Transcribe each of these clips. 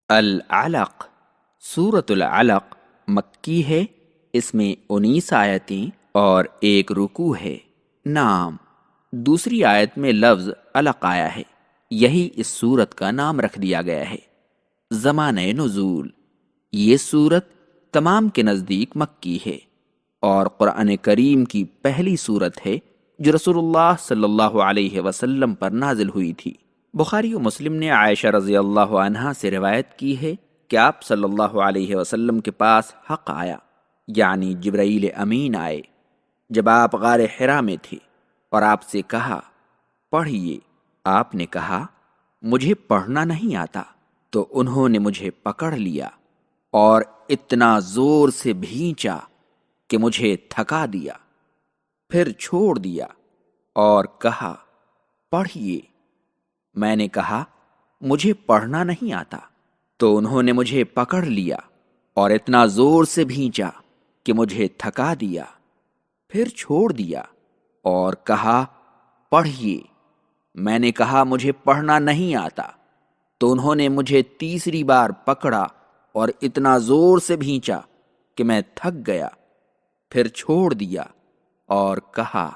العلق سورۃ العلق مکی ہے، اس میں 19 آیتیں اور ایک رکوع ہے۔ نام، دوسری آیت میں لفظ علق آیا ہے، یہی اس سورت کا نام رکھ دیا گیا ہے۔ زمانہ نزول، یہ سورت تمام کے نزدیک مکی ہے اور قرآن کریم کی پہلی سورت ہے جو رسول اللہ صلی اللہ علیہ وسلم پر نازل ہوئی تھی۔ بخاری و مسلم نے عائشہ رضی اللہ عنہا سے روایت کی ہے کہ آپ صلی اللہ علیہ وسلم کے پاس حق آیا، یعنی جبرائیل امین آئے جب آپ غار حرا میں تھے اور آپ سے کہا پڑھیے۔ آپ نے کہا مجھے پڑھنا نہیں آتا، تو انہوں نے مجھے پکڑ لیا اور اتنا زور سے بھینچا کہ مجھے تھکا دیا، پھر چھوڑ دیا اور کہا پڑھیے۔ میں نے کہا مجھے پڑھنا نہیں آتا، تو انہوں نے مجھے پکڑ لیا اور اتنا زور سے بھینچا کہ مجھے تھکا دیا، پھر چھوڑ دیا اور کہا پڑھیے۔ میں نے کہا مجھے پڑھنا نہیں آتا، تو انہوں نے مجھے تیسری بار پکڑا اور اتنا زور سے بھینچا کہ میں تھک گیا، پھر چھوڑ دیا اور کہا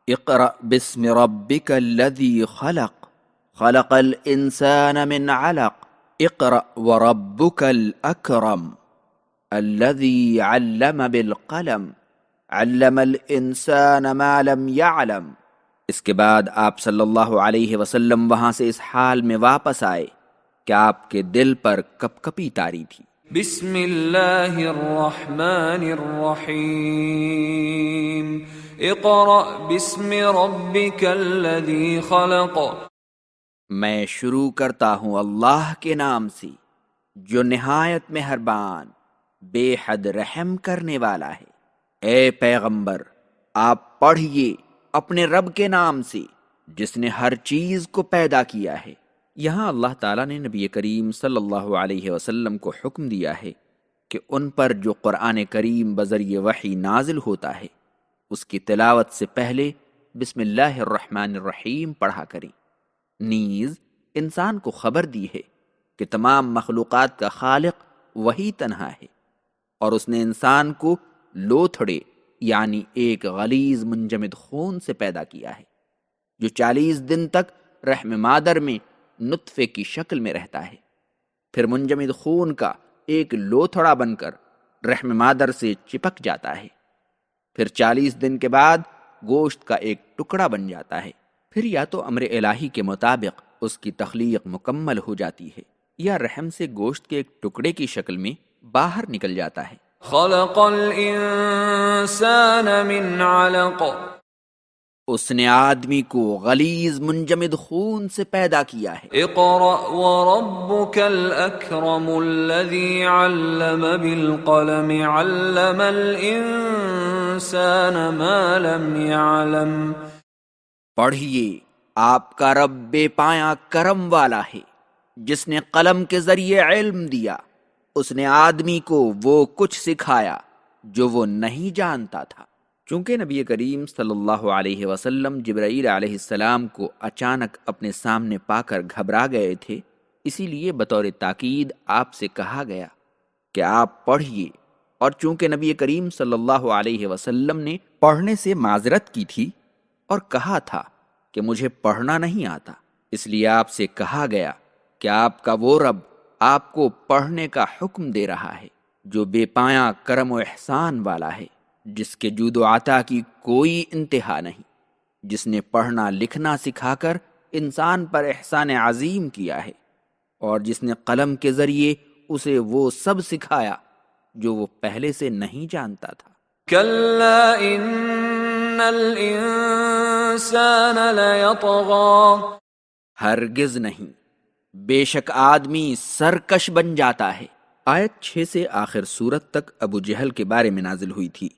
اقرأ بسم ربک الذی خلق خلق الانسان من علق اقرأ وربک الاکرم الذی علم بالقلم علم الانسان ما لم يعلم۔ اس کے بعد آپ صلی اللہ علیہ وسلم وہاں سے اس حال میں واپس آئے کہ آپ کے دل پر کپ کپی تاری تھی۔ بسم اللہ الرحمن الرحیم اقرأ بسم ربک الذی خلق۔ میں شروع کرتا ہوں اللہ کے نام سے جو نہایت مہربان بے حد رحم کرنے والا ہے۔ اے پیغمبر، آپ پڑھیے اپنے رب کے نام سے جس نے ہر چیز کو پیدا کیا ہے۔ یہاں اللہ تعالیٰ نے نبی کریم صلی اللہ علیہ وسلم کو حکم دیا ہے کہ ان پر جو قرآن کریم بذریعہ وحی نازل ہوتا ہے اس کی تلاوت سے پہلے بسم اللہ الرحمن الرحیم پڑھا کریں۔ نیز انسان کو خبر دی ہے کہ تمام مخلوقات کا خالق وہی تنہا ہے، اور اس نے انسان کو لوتھڑے یعنی ایک غلیظ منجمد خون سے پیدا کیا ہے جو 40 دن تک رحم مادر میں نطفے کی شکل میں رہتا ہے، پھر منجمد خون کا ایک لوتھڑا بن کر رحم مادر سے چپک جاتا ہے، پھر 40 دن کے بعد گوشت کا ایک ٹکڑا بن جاتا ہے، پھر یا تو امر الہی کے مطابق اس کی تخلیق مکمل ہو جاتی ہے یا رحم سے گوشت کے ایک ٹکڑے کی شکل میں باہر نکل جاتا ہے۔ خلق الانسان من علق۔ اس نے آدمی کو غلیظ منجمد خون سے پیدا کیا ہے۔ اقرأ وربک الاکرم الذی علم بالقلم علم الانسان ما لم يعلم۔ پڑھیے، آپ کا رب بے پایا کرم والا ہے جس نے قلم کے ذریعے علم دیا، اس نے آدمی کو وہ کچھ سکھایا جو وہ نہیں جانتا تھا۔ چونکہ نبی کریم صلی اللہ علیہ وسلم جبرائیل علیہ السلام کو اچانک اپنے سامنے پا کر گھبرا گئے تھے، اسی لیے بطور تاکید آپ سے کہا گیا کہ آپ پڑھیے، اور چونکہ نبی کریم صلی اللہ علیہ وسلم نے پڑھنے سے معذرت کی تھی اور کہا تھا کہ مجھے پڑھنا نہیں آتا، اس لیے آپ سے کہا گیا کہ آپ کا وہ رب آپ کو پڑھنے کا حکم دے رہا ہے جو بے پایا کرم و احسان والا ہے، جس کے جود و عطا کی کوئی انتہا نہیں، جس نے پڑھنا لکھنا سکھا کر انسان پر احسان عظیم کیا ہے، اور جس نے قلم کے ذریعے اسے وہ سب سکھایا جو وہ پہلے سے نہیں جانتا تھا۔ کلا ان الانسان لیطغی۔ ہرگز نہیں، بے شک آدمی سرکش بن جاتا ہے۔ آیت 6 سے آخر سورت تک ابو جہل کے بارے میں نازل ہوئی تھی۔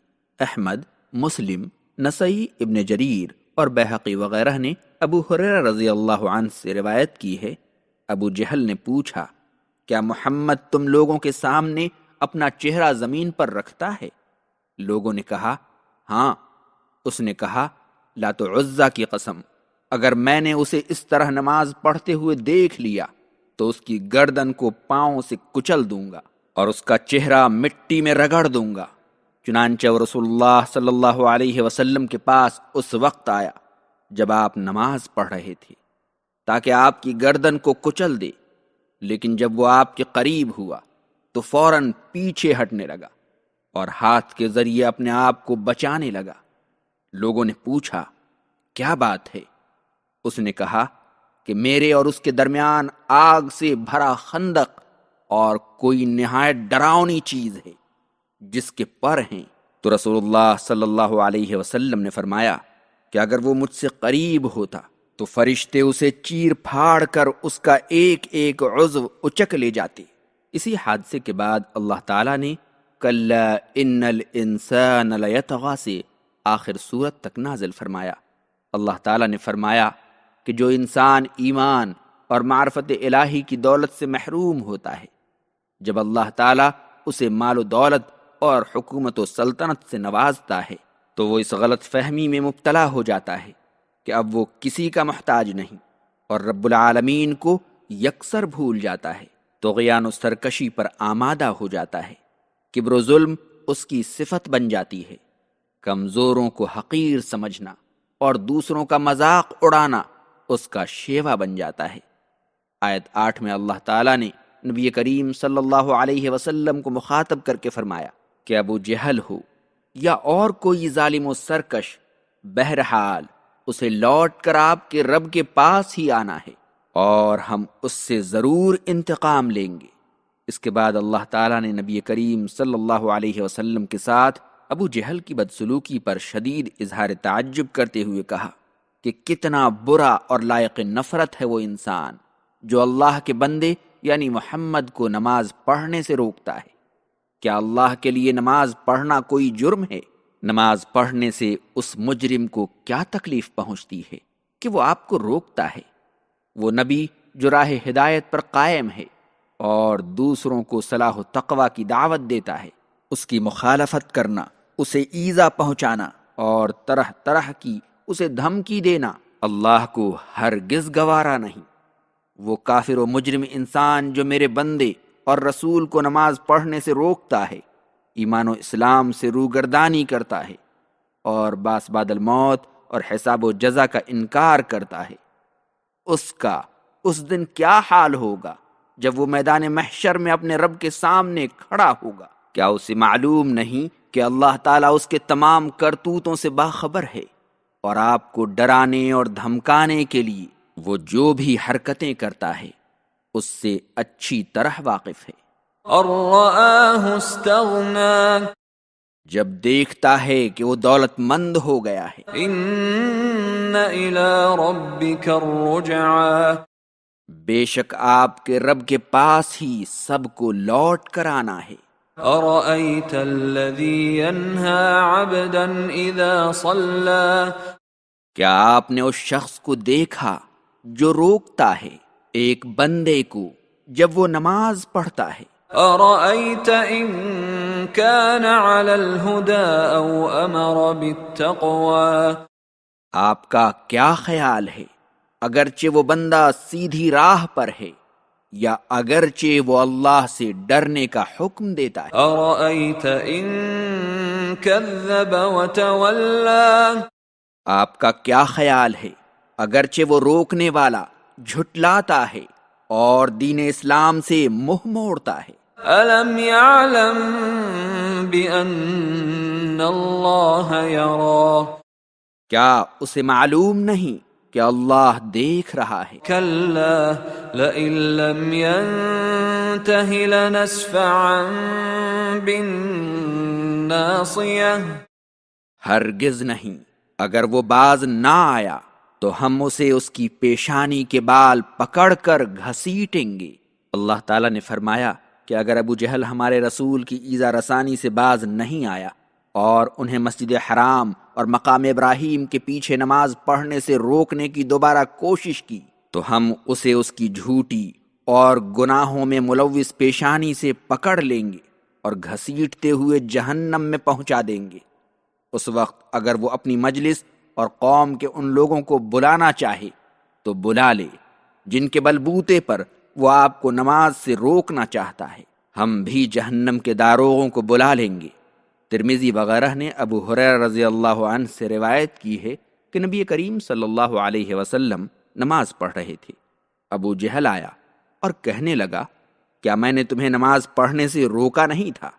احمد، مسلم، نسائی، ابن جریر اور بیہقی وغیرہ نے ابو ہریرہ رضی اللہ عنہ سے روایت کی ہے، ابو جہل نے پوچھا کیا محمد تم لوگوں کے سامنے اپنا چہرہ زمین پر رکھتا ہے؟ لوگوں نے کہا ہاں۔ اس نے کہا لات و عزا کی قسم، اگر میں نے اسے اس طرح نماز پڑھتے ہوئے دیکھ لیا تو اس کی گردن کو پاؤں سے کچل دوں گا اور اس کا چہرہ مٹی میں رگڑ دوں گا۔ چنانچہ وہ رسول اللہ صلی اللہ علیہ وسلم کے پاس اس وقت آیا جب آپ نماز پڑھ رہے تھے تاکہ آپ کی گردن کو کچل دے، لیکن جب وہ آپ کے قریب ہوا تو فوراً پیچھے ہٹنے لگا اور ہاتھ کے ذریعے اپنے آپ کو بچانے لگا۔ لوگوں نے پوچھا، کیا بات ہے؟ اس نے کہا کہ میرے اور اس کے درمیان آگ سے بھرا خندق اور کوئی نہایت ڈراؤنی چیز ہے جس کے پر ہیں۔ تو رسول اللہ صلی اللہ علیہ وسلم نے فرمایا کہ اگر وہ مجھ سے قریب ہوتا تو فرشتے اسے چیر پھاڑ کر اس کا ایک ایک عضو اچک لے جاتے۔ اسی حادثے کے بعد اللہ تعالیٰ نے کلا ان الانسان لیطغی سے آخر سورت تک نازل فرمایا۔ اللہ تعالیٰ نے فرمایا کہ جو انسان ایمان اور معرفت الہی کی دولت سے محروم ہوتا ہے، جب اللہ تعالیٰ اسے مال و دولت اور حکومت و سلطنت سے نوازتا ہے تو وہ اس غلط فہمی میں مبتلا ہو جاتا ہے کہ اب وہ کسی کا محتاج نہیں اور رب العالمین کو یکسر بھول جاتا ہے، طغیان و سرکشی پر آمادہ ہو جاتا ہے، کبر و ظلم اس کی صفت بن جاتی ہے، کمزوروں کو حقیر سمجھنا اور دوسروں کا مذاق اڑانا اس کا شیوا بن جاتا ہے۔ آیت 8 میں اللہ تعالیٰ نے نبی کریم صلی اللہ علیہ وسلم کو مخاطب کر کے فرمایا کہ ابو جہل ہو یا اور کوئی ظالم و سرکش، بہرحال اسے لوٹ کر آپ کے رب کے پاس ہی آنا ہے اور ہم اس سے ضرور انتقام لیں گے۔ اس کے بعد اللہ تعالیٰ نے نبی کریم صلی اللہ علیہ وسلم کے ساتھ ابو جہل کی بدسلوکی پر شدید اظہار تعجب کرتے ہوئے کہا کہ کتنا برا اور لائق نفرت ہے وہ انسان جو اللہ کے بندے یعنی محمد کو نماز پڑھنے سے روکتا ہے۔ کیا اللہ کے لیے نماز پڑھنا کوئی جرم ہے؟ نماز پڑھنے سے اس مجرم کو کیا تکلیف پہنچتی ہے کہ وہ آپ کو روکتا ہے؟ وہ نبی جو راہ ہدایت پر قائم ہے اور دوسروں کو صلاح و تقوی کی دعوت دیتا ہے، اس کی مخالفت کرنا، اسے ایذا پہنچانا اور طرح طرح کی اسے دھمکی دینا اللہ کو ہرگز گوارا نہیں۔ وہ کافر و مجرم انسان جو میرے بندے اور رسول کو نماز پڑھنے سے روکتا ہے، ایمان و اسلام سے روگردانی کرتا ہے اور باس بعد الموت اور حساب و جزا کا انکار کرتا ہے، اس کا اس دن کیا حال ہوگا جب وہ میدان محشر میں اپنے رب کے سامنے کھڑا ہوگا؟ کیا اسے معلوم نہیں کہ اللہ تعالیٰ اس کے تمام کرتوتوں سے باخبر ہے اور آپ کو ڈرانے اور دھمکانے کے لیے وہ جو بھی حرکتیں کرتا ہے اس سے اچھی طرح واقف ہے۔ اور رآہ استغنى، جب دیکھتا ہے کہ وہ دولت مند ہو گیا ہے، ان الى ربك الرجعى، بے شک آپ کے رب کے پاس ہی سب کو لوٹ کر آنا ہے۔ أرأيت الذي ينهى عبدا إذا صلى، کیا آپ نے اس شخص کو دیکھا جو روکتا ہے ایک بندے کو جب وہ نماز پڑھتا ہے؟ أرأيت إن كان على الهدى أو أمر بالتقوى، آپ کا کیا خیال ہے اگرچہ وہ بندہ سیدھی راہ پر ہے یا اگرچہ وہ اللہ سے ڈرنے کا حکم دیتا ہے؟ أرأيت إن كذب وتولى، آپ کا کیا خیال ہے اگرچہ وہ روکنے والا جھٹلاتا ہے اور دین اسلام سے منہ موڑتا ہے؟ ألم يعلم بأن الله يرى، کیا اسے معلوم نہیں کہ اللہ دیکھ رہا ہے؟ كلا لئن لم ينته لنسفعا بالناصية، ہرگز نہیں، اگر وہ باز نہ آیا تو ہم اسے اس کی پیشانی کے بال پکڑ کر گھسیٹیں گے۔ اللہ تعالیٰ نے فرمایا کہ اگر ابو جہل ہمارے رسول کی ایذا رسانی سے باز نہیں آیا اور انہیں مسجد حرام اور مقام ابراہیم کے پیچھے نماز پڑھنے سے روکنے کی دوبارہ کوشش کی تو ہم اسے اس کی جھوٹی اور گناہوں میں ملوث پیشانی سے پکڑ لیں گے اور گھسیٹتے ہوئے جہنم میں پہنچا دیں گے۔ اس وقت اگر وہ اپنی مجلس اور قوم کے ان لوگوں کو بلانا چاہے تو بلا لے جن کے بلبوتے پر وہ آپ کو نماز سے روکنا چاہتا ہے، ہم بھی جہنم کے داروغوں کو بلا لیں گے۔ ترمذی وغیرہ نے ابو ہریرہ رضی اللہ عنہ سے روایت کی ہے کہ نبی کریم صلی اللہ علیہ وسلم نماز پڑھ رہے تھے۔ ابو جہل آیا اور کہنے لگا، کیا میں نے تمہیں نماز پڑھنے سے روکا نہیں تھا؟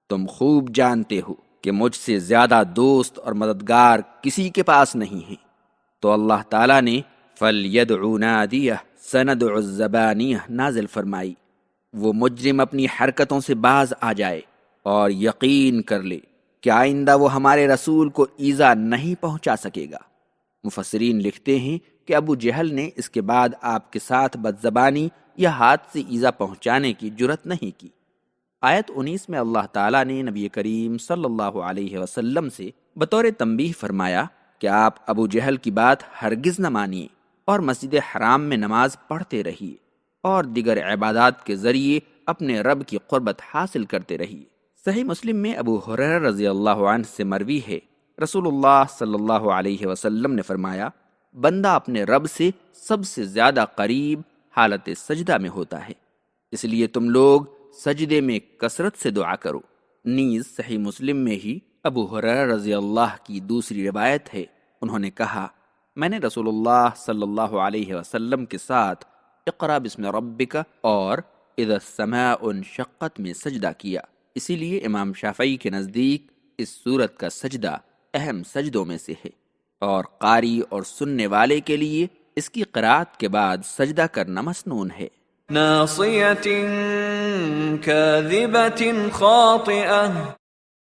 تم خوب جانتے ہو کہ مجھ سے زیادہ دوست اور مددگار کسی کے پاس نہیں ہیں۔ تو اللہ تعالیٰ نے فَلْيَدْعُ نَادِيَهُ سَنَدْعُ الزَّبَانِيَةَ نازل فرمائی، وہ مجرم اپنی حرکتوں سے باز آ جائے اور یقین کر لے کہ آئندہ وہ ہمارے رسول کو ایذا نہیں پہنچا سکے گا۔ مفسرین لکھتے ہیں کہ ابو جہل نے اس کے بعد آپ کے ساتھ بدزبانی یا ہاتھ سے ایذا پہنچانے کی جرت نہیں کی۔ آیت 19 میں اللہ تعالیٰ نے نبی کریم صلی اللہ علیہ وسلم سے بطور تنبیہ فرمایا کہ آپ ابو جہل کی بات ہرگز نہ مانیے اور مسجد حرام میں نماز پڑھتے رہیے اور دیگر عبادات کے ذریعے اپنے رب کی قربت حاصل کرتے رہیے۔ صحیح مسلم میں ابو ہریرہ رضی اللہ عنہ سے مروی ہے، رسول اللہ صلی اللہ علیہ وسلم نے فرمایا، بندہ اپنے رب سے سب سے زیادہ قریب حالت سجدہ میں ہوتا ہے، اس لیے تم لوگ سجدے میں کثرت سے دعا کرو۔ نیز صحیح مسلم میں ہی ابو ہریرہ رضی اللہ کی دوسری روایت ہے، انہوں نے کہا، میں نے رسول اللہ صلی اللہ علیہ وسلم کے ساتھ اقرأ بسم ربک اور اذا السماء انشقت میں سجدہ کیا۔ اسی لیے امام شافعی کے نزدیک اس سورت کا سجدہ اہم سجدوں میں سے ہے، اور قاری اور سننے والے کے لیے اس کی قرأت کے بعد سجدہ کرنا مسنون ہے۔ ناصیۃ کاذبۃ خاطئہ،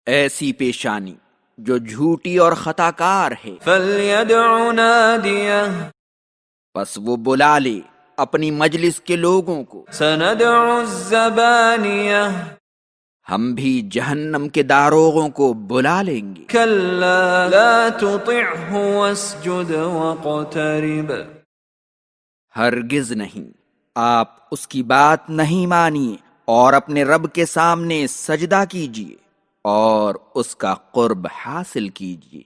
ایسی پیشانی جو جھوٹی اور خطا کار ہے، فلیدع نادیہ، پس وہ بلا لے اپنی مجلس کے لوگوں کو، سندع الزبانیہ، ہم بھی جہنم کے داروغوں کو بلا لیں گے۔ کلا لا تطعہ واسجد واقترب، ہرگز نہیں، آپ اس کی بات نہیں مانیے اور اپنے رب کے سامنے سجدہ کیجیے اور اس کا قرب حاصل کیجیے۔